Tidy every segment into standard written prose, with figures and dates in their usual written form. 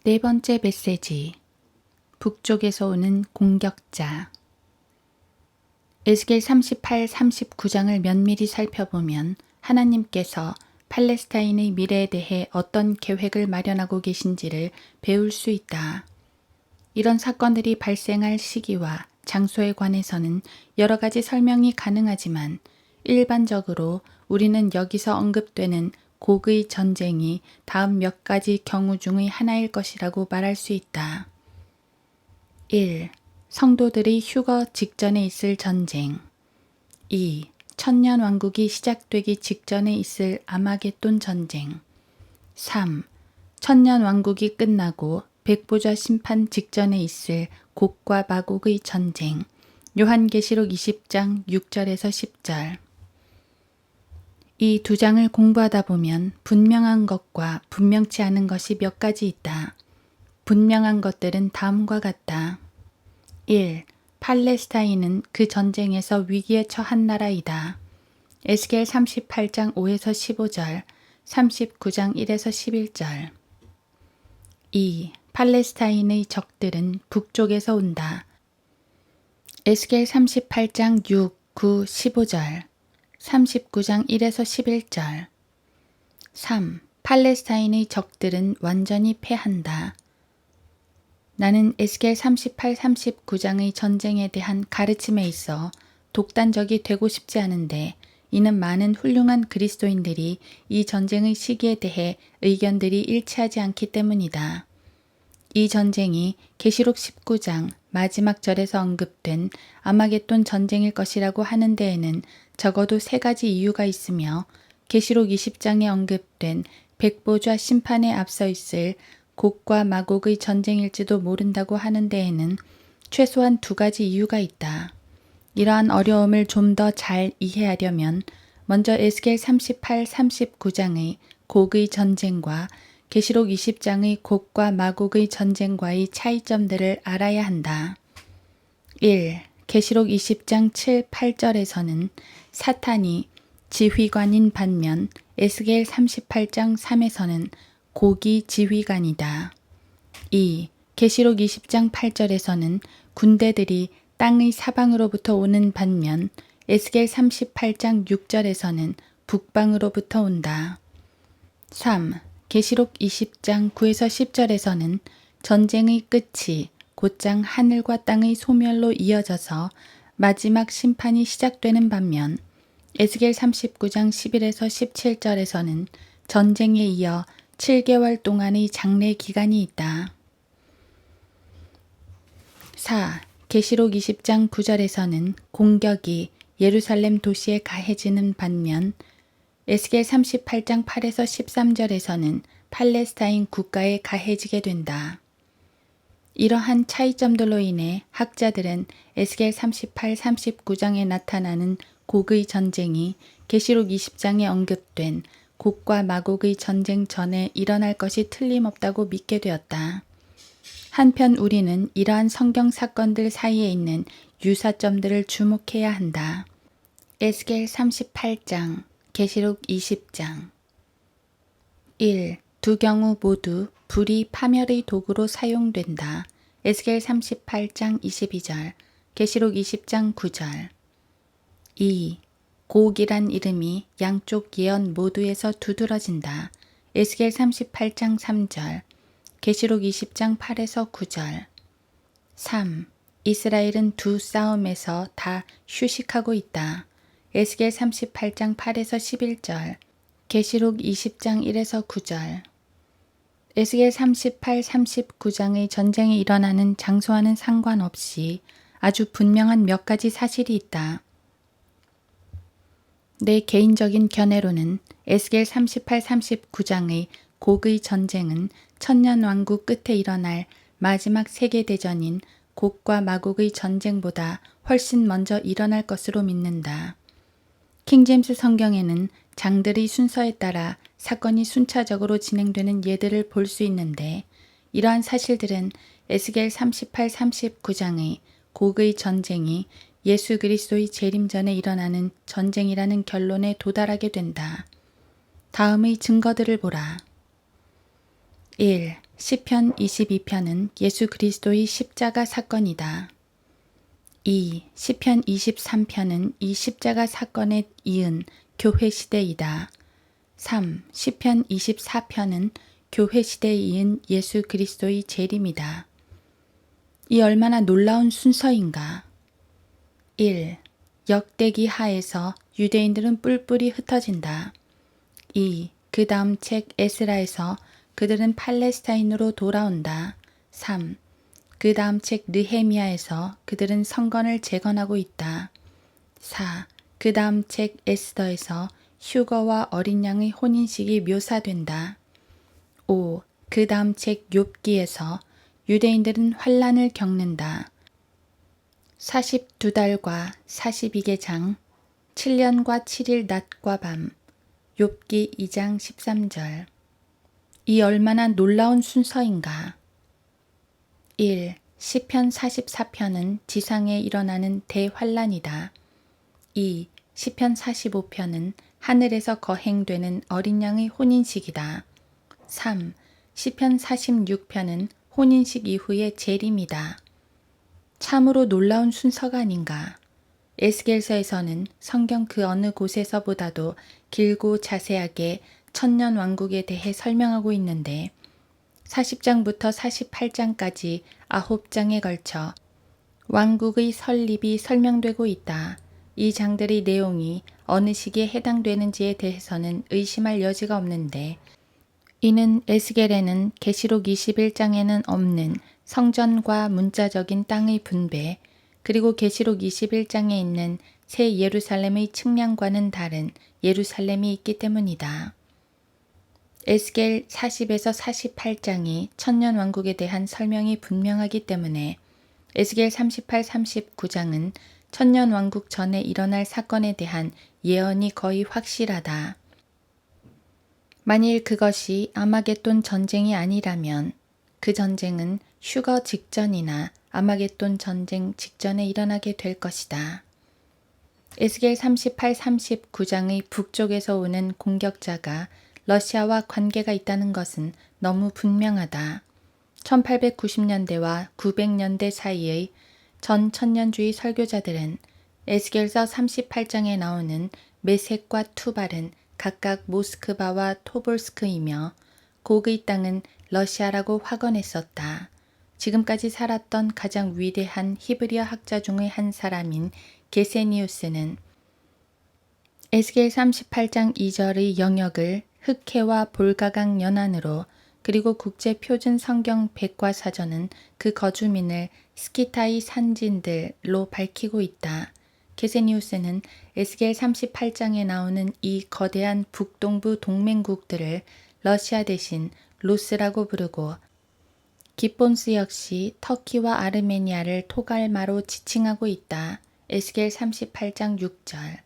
네 번째 메시지. 북쪽에서 오는 공격자. 에스겔 38, 39장을 면밀히 살펴보면 하나님께서 팔레스타인의 미래에 대해 어떤 계획을 마련하고 계신지를 배울 수 있다. 이런 사건들이 발생할 시기와 장소에 관해서는 여러 가지 설명이 가능하지만 일반적으로 우리는 여기서 언급되는 곡의 전쟁이 다음 몇 가지 경우 중의 하나일 것이라고 말할 수 있다. 1. 성도들이 휴거 직전에 있을 전쟁. 2. 천년 왕국이 시작되기 직전에 있을 아마겟돈 전쟁. 3. 천년 왕국이 끝나고 백보좌 심판 직전에 있을 곡과 마곡의 전쟁. 요한계시록 20장 6절에서 10절. 이 두 장을 공부하다 보면 분명한 것과 분명치 않은 것이 몇 가지 있다. 분명한 것들은 다음과 같다. 1. 팔레스타인은 그 전쟁에서 위기에 처한 나라이다. 에스겔 38장 5에서 15절, 39장 1에서 11절. 2. 팔레스타인의 적들은 북쪽에서 온다. 에스겔 38장 6, 9, 15절, 39장 1에서 11절. 3. 팔레스타인의 적들은 완전히 패한다. 나는 에스겔 38, 39장의 전쟁에 대한 가르침에 있어 독단적이 되고 싶지 않은데 이는 많은 훌륭한 그리스도인들이 이 전쟁의 시기에 대해 의견들이 일치하지 않기 때문이다. 이 전쟁이 계시록 19장 마지막 절에서 언급된 아마겟돈 전쟁일 것이라고 하는 데에는 적어도 세 가지 이유가 있으며 계시록 20장에 언급된 백보좌 심판에 앞서 있을 곡과 마곡의 전쟁일지도 모른다고 하는 데에는 최소한 두 가지 이유가 있다. 이러한 어려움을 좀 더 잘 이해하려면 먼저 에스겔 38, 39장의 곡의 전쟁과 계시록 20장의 곡과 마곡의 전쟁과의 차이점들을 알아야 한다. 1. 계시록 20장 7, 8절에서는 사탄이 지휘관인 반면 에스겔 38장 3에서는 곡이 지휘관이다. 2. 계시록 20장 8절에서는 군대들이 땅의 사방으로부터 오는 반면 에스겔 38장 6절에서는 북방으로부터 온다. 3. 계시록 20장 9에서 10절에서는 전쟁의 끝이 곧장 하늘과 땅의 소멸로 이어져서 마지막 심판이 시작되는 반면 에스겔 39장 11에서 17절에서는 전쟁에 이어 7개월 동안의 장례 기간이 있다. 4. 계시록 20장 9절에서는 공격이 예루살렘 도시에 가해지는 반면 에스겔 38장 8에서 13절에서는 팔레스타인 국가에 가해지게 된다. 이러한 차이점들로 인해 학자들은 에스겔 38, 39장에 나타나는 곡의 전쟁이 계시록 20장에 언급된 곡과 마곡의 전쟁 전에 일어날 것이 틀림없다고 믿게 되었다. 한편 우리는 이러한 성경 사건들 사이에 있는 유사점들을 주목해야 한다. 에스겔 38장, 계시록 20장. 1. 두 경우 모두 불이 파멸의 도구로 사용된다. 에스겔 38장 22절, 계시록 20장 9절. 2. 곡이란 이름이 양쪽 예언 모두에서 두드러진다. 에스겔 38장 3절, 계시록 20장 8에서 9절. 3. 이스라엘은 두 싸움에서 다 휴식하고 있다. 에스겔 38장 8에서 11절, 계시록 20장 1에서 9절. 에스겔 38, 39장의 전쟁이 일어나는 장소와는 상관없이 아주 분명한 몇 가지 사실이 있다. 내 개인적인 견해로는 에스겔 38, 39장의 곡의 전쟁은 천년왕국 끝에 일어날 마지막 세계대전인 곡과 마곡의 전쟁보다 훨씬 먼저 일어날 것으로 믿는다. 킹제임스 성경에는 장들의 순서에 따라 사건이 순차적으로 진행되는 예들을 볼 수 있는데 이러한 사실들은 에스겔 38, 39장의 곡의 전쟁이 예수 그리스도의 재림 전에 일어나는 전쟁이라는 결론에 도달하게 된다. 다음의 증거들을 보라. 1. 시편 22편은 예수 그리스도의 십자가 사건이다. 2. 시편 23편은 이 십자가 사건에 이은 교회 시대이다. 3. 시편 24편은 교회 시대에 이은 예수 그리스도의 재림이다. 이 얼마나 놀라운 순서인가. 1. 역대기 하에서 유대인들은 뿔뿔이 흩어진다. 2. 그 다음 책 에스라에서 그들은 팔레스타인으로 돌아온다. 3. 그 다음 책 느헤미야에서 그들은 성전을 재건하고 있다. 4. 그 다음 책 에스더에서 휴거와 어린 양의 혼인식이 묘사된다. 5. 그 다음 책 욥기에서 유대인들은 환란을 겪는다. 42달과 42개 장, 7년과 7일 낮과 밤, 욥기 2장 13절. 이 얼마나 놀라운 순서인가. 1. 시편 44편은 지상에 일어나는 대환란이다. 2. 시편 45편은 하늘에서 거행되는 어린 양의 혼인식이다. 3. 시편 46편은 혼인식 이후의 재림이다. 참으로 놀라운 순서가 아닌가. 에스겔서에서는 성경 그 어느 곳에서보다도 길고 자세하게 천년 왕국에 대해 설명하고 있는데 40장부터 48장까지 9장에 걸쳐 왕국의 설립이 설명되고 있다. 이 장들의 내용이 어느 시기에 해당되는지에 대해서는 의심할 여지가 없는데 이는 에스겔에는 계시록 21장에는 없는 성전과 문자적인 땅의 분배, 그리고 계시록 21장에 있는 새 예루살렘의 측량과는 다른 예루살렘이 있기 때문이다. 에스겔 40에서 48장이 천년왕국에 대한 설명이 분명하기 때문에 에스겔 38, 39장은 천년왕국 전에 일어날 사건에 대한 예언이 거의 확실하다. 만일 그것이 아마겟돈 전쟁이 아니라면 그 전쟁은 휴거 직전이나 아마겟돈 전쟁 직전에 일어나게 될 것이다. 에스겔 38, 39장의 북쪽에서 오는 공격자가 러시아와 관계가 있다는 것은 너무 분명하다. 1890년대와 900년대 사이의 전 천년주의 설교자들은 에스겔서 38장에 나오는 메섹과 투발은 각각 모스크바와 토볼스크이며 곡의 땅은 러시아라고 확언했었다. 지금까지 살았던 가장 위대한 히브리어 학자 중의 한 사람인 게세니우스는 에스겔 38장 2절의 영역을 흑해와 볼가강 연안으로 그리고 국제표준 성경 백과사전은 그 거주민을 스키타이 산진들로 밝히고 있다. 게세니우스는 에스겔 38장에 나오는 이 거대한 북동부 동맹국들을 러시아 대신 로스라고 부르고 기본스 역시 터키와 아르메니아를 토갈마로 지칭하고 있다. 에스겔 38장 6절.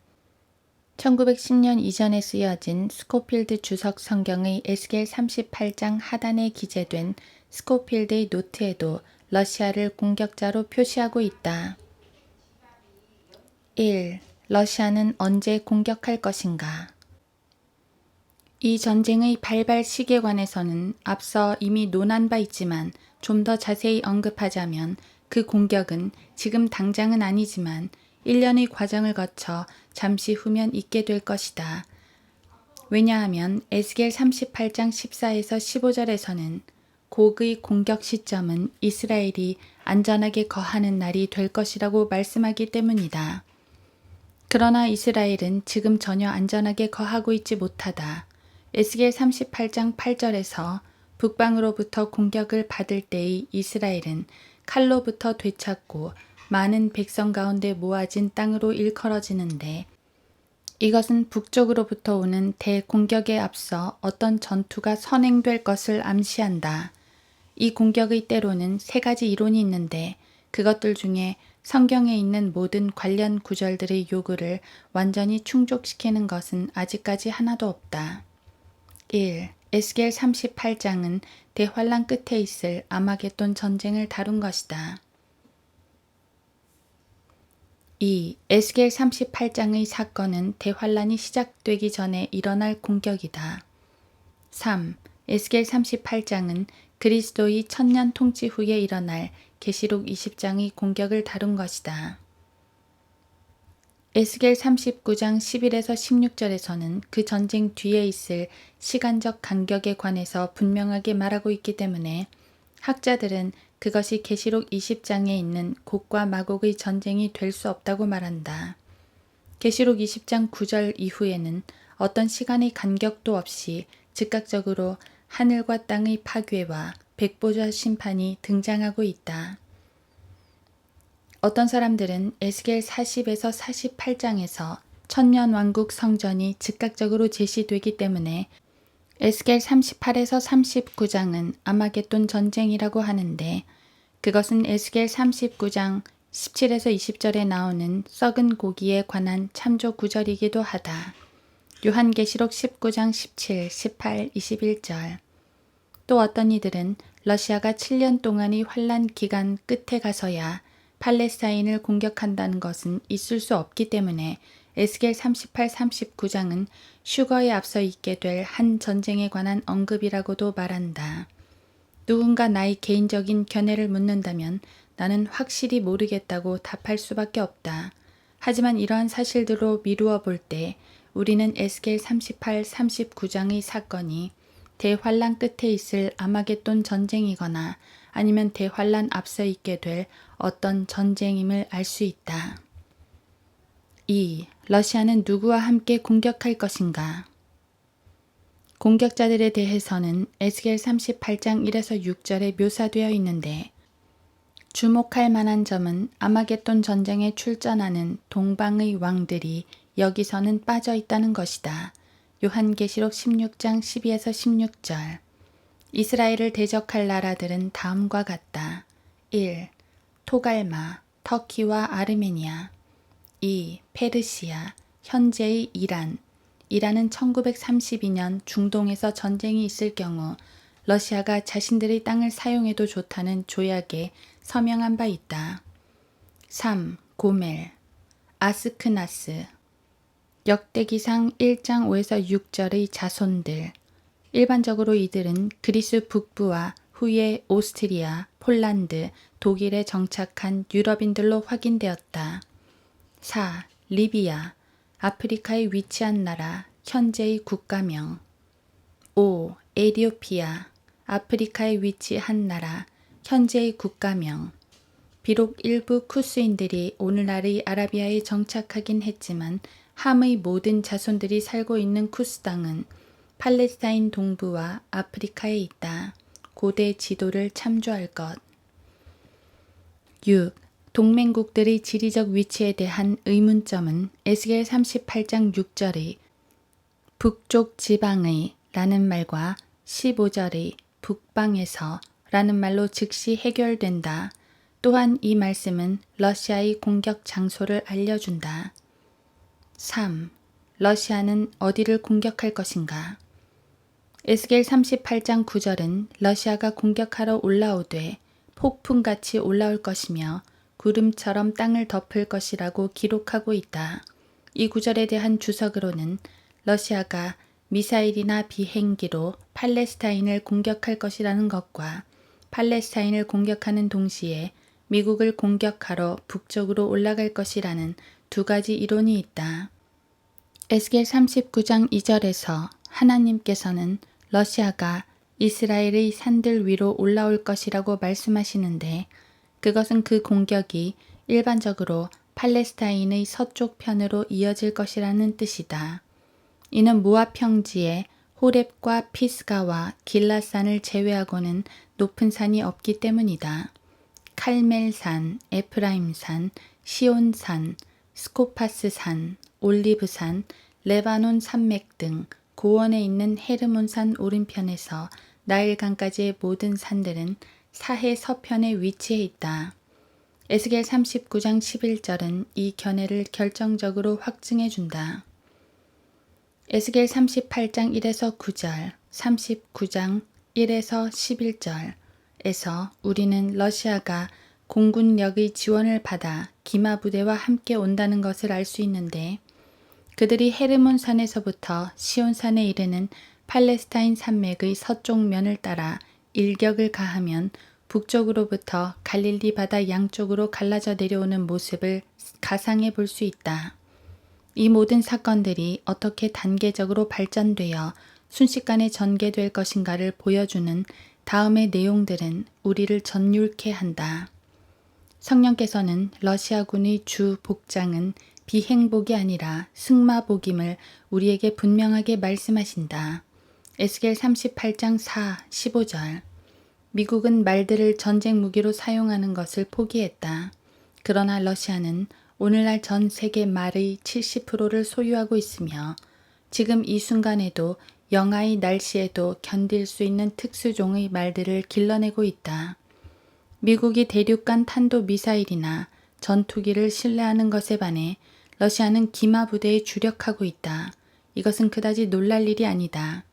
1910년 이전에 쓰여진 스코필드 주석 성경의 에스겔 38장 하단에 기재된 스코필드의 노트에도 러시아를 공격자로 표시하고 있다. 1. 러시아는 언제 공격할 것인가? 이 전쟁의 발발 시기에 관해서는 앞서 이미 논한 바 있지만 좀 더 자세히 언급하자면 그 공격은 지금 당장은 아니지만 1년의 과정을 거쳐 잠시 후면 있게 될 것이다. 왜냐하면 에스겔 38장 14에서 15절에서는 곡의 공격 시점은 이스라엘이 안전하게 거하는 날이 될 것이라고 말씀하기 때문이다. 그러나 이스라엘은 지금 전혀 안전하게 거하고 있지 못하다. 에스겔 38장 8절에서 북방으로부터 공격을 받을 때의 이스라엘은 칼로부터 되찾고 많은 백성 가운데 모아진 땅으로 일컬어지는데 이것은 북쪽으로부터 오는 대공격에 앞서 어떤 전투가 선행될 것을 암시한다. 이 공격의 때로는 세 가지 이론이 있는데 그것들 중에 성경에 있는 모든 관련 구절들의 요구를 완전히 충족시키는 것은 아직까지 하나도 없다. 1. 에스겔 38장은 대환란 끝에 있을 아마겟돈 전쟁을 다룬 것이다. 2. 에스겔 38장의 사건은 대환란이 시작되기 전에 일어날 공격이다. 3. 에스겔 38장은 그리스도의 천년 통치 후에 일어날 계시록 20장의 공격을 다룬 것이다. 에스겔 39장 11에서 16절에서는 그 전쟁 뒤에 있을 시간적 간격에 관해서 분명하게 말하고 있기 때문에 학자들은 그것이 계시록 20장에 있는 곡과 마곡의 전쟁이 될 수 없다고 말한다. 계시록 20장 9절 이후에는 어떤 시간의 간격도 없이 즉각적으로 하늘과 땅의 파괴와 백보자 심판이 등장하고 있다. 어떤 사람들은 에스겔 40에서 48장에서 천년왕국 성전이 즉각적으로 제시되기 때문에 에스겔 38에서 39장은 아마겟돈 전쟁이라고 하는데 그것은 에스겔 39장 17에서 20절에 나오는 썩은 고기에 관한 참조 구절이기도 하다. 요한계시록 19장 17, 18, 21절. 또 어떤 이들은 러시아가 7년 동안의 환란 기간 끝에 가서야 팔레스타인을 공격한다는 것은 있을 수 없기 때문에 에스겔 38, 39장은 슈거에 앞서 있게 될 한 전쟁에 관한 언급이라고도 말한다. 누군가 나의 개인적인 견해를 묻는다면 나는 확실히 모르겠다고 답할 수밖에 없다. 하지만 이러한 사실들로 미루어 볼 때 우리는 에스겔 38, 39장의 사건이 대환란 끝에 있을 아마겟돈 전쟁이거나 아니면 대환란 앞서 있게 될 어떤 전쟁임을 알 수 있다. 2. 러시아는 누구와 함께 공격할 것인가? 공격자들에 대해서는 에스겔 38장 1에서 6절에 묘사되어 있는데 주목할 만한 점은 아마겟돈 전쟁에 출전하는 동방의 왕들이 여기서는 빠져 있다는 것이다. 요한계시록 16장 12에서 16절. 이스라엘을 대적할 나라들은 다음과 같다. 1. 토갈마, 터키와 아르메니아. 2. 페르시아, 현재의 이란. 이란은 1932년 중동에서 전쟁이 있을 경우 러시아가 자신들의 땅을 사용해도 좋다는 조약에 서명한 바 있다. 3. 고멜, 아스크나스. 역대기상 1장 5에서 6절의 자손들. 일반적으로 이들은 그리스 북부와 후에 오스트리아, 폴란드, 독일에 정착한 유럽인들로 확인되었다. 4. 리비아, 아프리카에 위치한 나라, 현재의 국가명. 5. 에티오피아, 아프리카에 위치한 나라, 현재의 국가명. 비록 일부 쿠스인들이 오늘날의 아라비아에 정착하긴 했지만 함의 모든 자손들이 살고 있는 쿠스 땅은 팔레스타인 동부와 아프리카에 있다. 고대 지도를 참조할 것. 6. 동맹국들의 지리적 위치에 대한 의문점은 에스겔 38장 6절의 북쪽 지방의 라는 말과 15절의 북방에서 라는 말로 즉시 해결된다. 또한 이 말씀은 러시아의 공격 장소를 알려준다. 3. 러시아는 어디를 공격할 것인가? 에스겔 38장 9절은 러시아가 공격하러 올라오되 폭풍같이 올라올 것이며 구름처럼 땅을 덮을 것이라고 기록하고 있다. 이 구절에 대한 주석으로는 러시아가 미사일이나 비행기로 팔레스타인을 공격할 것이라는 것과 팔레스타인을 공격하는 동시에 미국을 공격하러 북쪽으로 올라갈 것이라는 두 가지 이론이 있다. 에스겔 39장 2절에서 하나님께서는 러시아가 이스라엘의 산들 위로 올라올 것이라고 말씀하시는데 그것은 그 공격이 일반적으로 팔레스타인의 서쪽 편으로 이어질 것이라는 뜻이다. 이는 모압 평지에 호렙과 피스가와 길라산을 제외하고는 높은 산이 없기 때문이다. 칼멜산, 에프라임산, 시온산, 스코파스산, 올리브산, 레바논 산맥 등 고원에 있는 헤르몬산 오른편에서 나일강까지의 모든 산들은 사해 서편에 위치해 있다. 에스겔 39장 11절은 이 견해를 결정적으로 확증해 준다. 에스겔 38장 1에서 9절, 39장 1에서 11절에서 우리는 러시아가 공군력의 지원을 받아 기마 부대와 함께 온다는 것을 알 수 있는데 그들이 헤르몬산에서부터 시온산에 이르는 팔레스타인 산맥의 서쪽 면을 따라 일격을 가하면 북쪽으로부터 갈릴리 바다 양쪽으로 갈라져 내려오는 모습을 가상해 볼 수 있다. 이 모든 사건들이 어떻게 단계적으로 발전되어 순식간에 전개될 것인가를 보여주는 다음의 내용들은 우리를 전율케 한다. 성령께서는 러시아군의 주 복장은 비행복이 아니라 승마복임을 우리에게 분명하게 말씀하신다. 에스겔 38장 4, 15절. 미국은 말들을 전쟁 무기로 사용하는 것을 포기했다. 그러나 러시아는 오늘날 전 세계 말의 70%를 소유하고 있으며 지금 이 순간에도 영하의 날씨에도 견딜 수 있는 특수종의 말들을 길러내고 있다. 미국이 대륙간 탄도 미사일이나 전투기를 신뢰하는 것에 반해 러시아는 기마 부대에 주력하고 있다. 이것은 그다지 놀랄 일이 아니다.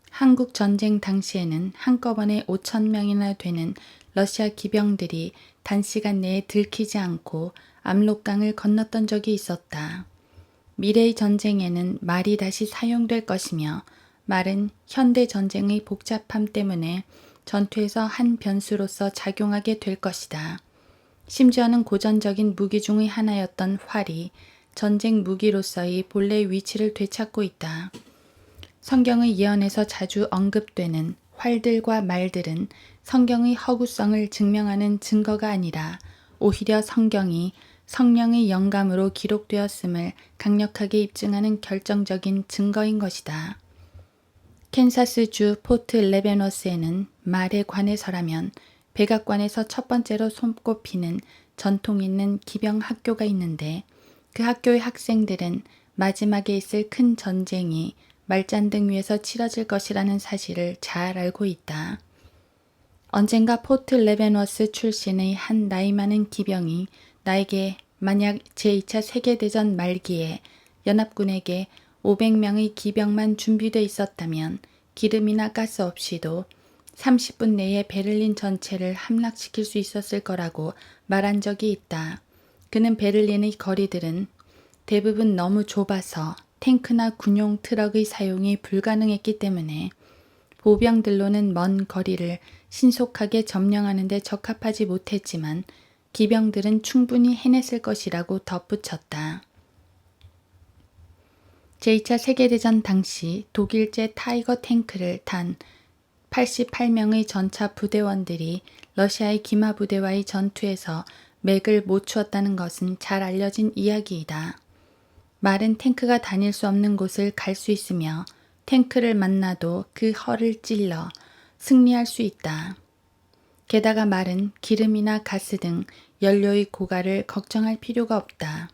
한국 전쟁 당시에는 한꺼번에 5,000명이나 되는 러시아 기병들이 단시간 내에 들키지 않고 압록강을 건넜던 적이 있었다. 미래의 전쟁에는 말이 다시 사용될 것이며 말은 현대 전쟁의 복잡함 때문에 전투에서 한 변수로서 작용하게 될 것이다. 심지어는 고전적인 무기 중의 하나였던 활이 전쟁 무기로서의 본래 위치를 되찾고 있다. 성경의 예언에서 자주 언급되는 활들과 말들은 성경의 허구성을 증명하는 증거가 아니라 오히려 성경이 성령의 영감으로 기록되었음을 강력하게 입증하는 결정적인 증거인 것이다. 캔사스주 포트 레베너스에는 말에 관해서라면 백악관에서 첫 번째로 손꼽히는 전통 있는 기병 학교가 있는데 그 학교의 학생들은 마지막에 있을 큰 전쟁이 말잔등 위에서 치러질 것이라는 사실을 잘 알고 있다. 언젠가 포트 레베너스 출신의 한 나이 많은 기병이 나에게 만약 제2차 세계대전 말기에 연합군에게 500명의 기병만 준비돼 있었다면 기름이나 가스 없이도 30분 내에 베를린 전체를 함락시킬 수 있었을 거라고 말한 적이 있다. 그는 베를린의 거리들은 대부분 너무 좁아서 탱크나 군용 트럭의 사용이 불가능했기 때문에 보병들로는 먼 거리를 신속하게 점령하는 데 적합하지 못했지만 기병들은 충분히 해냈을 것이라고 덧붙였다. 제2차 세계대전 당시 독일제 타이거 탱크를 탄 88명의 전차 부대원들이 러시아의 기마 부대와의 전투에서 맥을 못 추었다는 것은 잘 알려진 이야기이다. 말은 탱크가 다닐 수 없는 곳을 갈 수 있으며 탱크를 만나도 그 허를 찔러 승리할 수 있다. 게다가 말은 기름이나 가스 등 연료의 고갈을 걱정할 필요가 없다.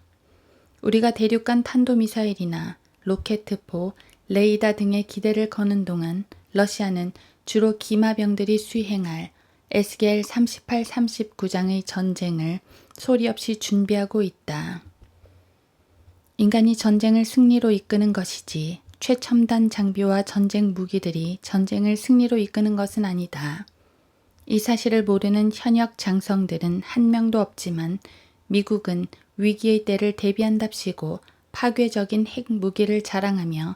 우리가 대륙간 탄도미사일이나 로켓포, 레이더 등의 기대를 거는 동안 러시아는 주로 기마병들이 수행할 에스겔 38, 39장의 전쟁을 소리 없이 준비하고 있다. 인간이 전쟁을 승리로 이끄는 것이지 최첨단 장비와 전쟁 무기들이 전쟁을 승리로 이끄는 것은 아니다. 이 사실을 모르는 현역 장성들은 한 명도 없지만 미국은 위기의 때를 대비한답시고 파괴적인 핵무기를 자랑하며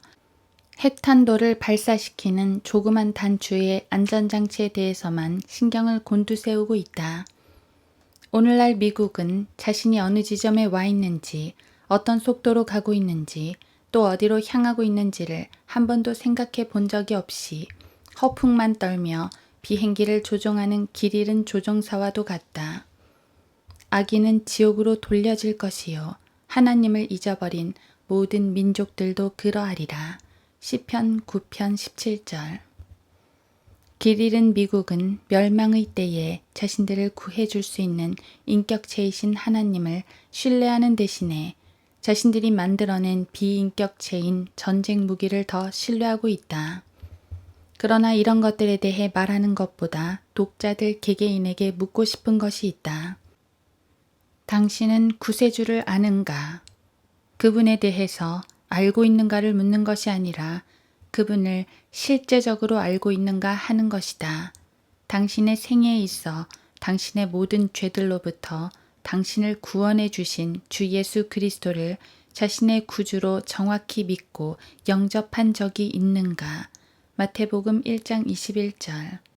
핵탄도를 발사시키는 조그만 단추의 안전장치에 대해서만 신경을 곤두세우고 있다. 오늘날 미국은 자신이 어느 지점에 와 있는지, 어떤 속도로 가고 있는지, 또 어디로 향하고 있는지를 한 번도 생각해 본 적이 없이 허풍만 떨며 비행기를 조종하는 길 잃은 조종사와도 같다. 악인은 지옥으로 돌려질 것이요 하나님을 잊어버린 모든 민족들도 그러하리라. 시편 9편 17절. 길 잃은 미국은 멸망의 때에 자신들을 구해줄 수 있는 인격체이신 하나님을 신뢰하는 대신에 자신들이 만들어낸 비인격체인 전쟁 무기를 더 신뢰하고 있다. 그러나 이런 것들에 대해 말하는 것보다 독자들 개개인에게 묻고 싶은 것이 있다. 당신은 구세주를 아는가? 그분에 대해서 알고 있는가를 묻는 것이 아니라 그분을 실제적으로 알고 있는가 하는 것이다. 당신의 생애에 있어 당신의 모든 죄들로부터 당신을 구원해 주신 주 예수 그리스도를 자신의 구주로 정확히 믿고 영접한 적이 있는가? 마태복음 1장 21절.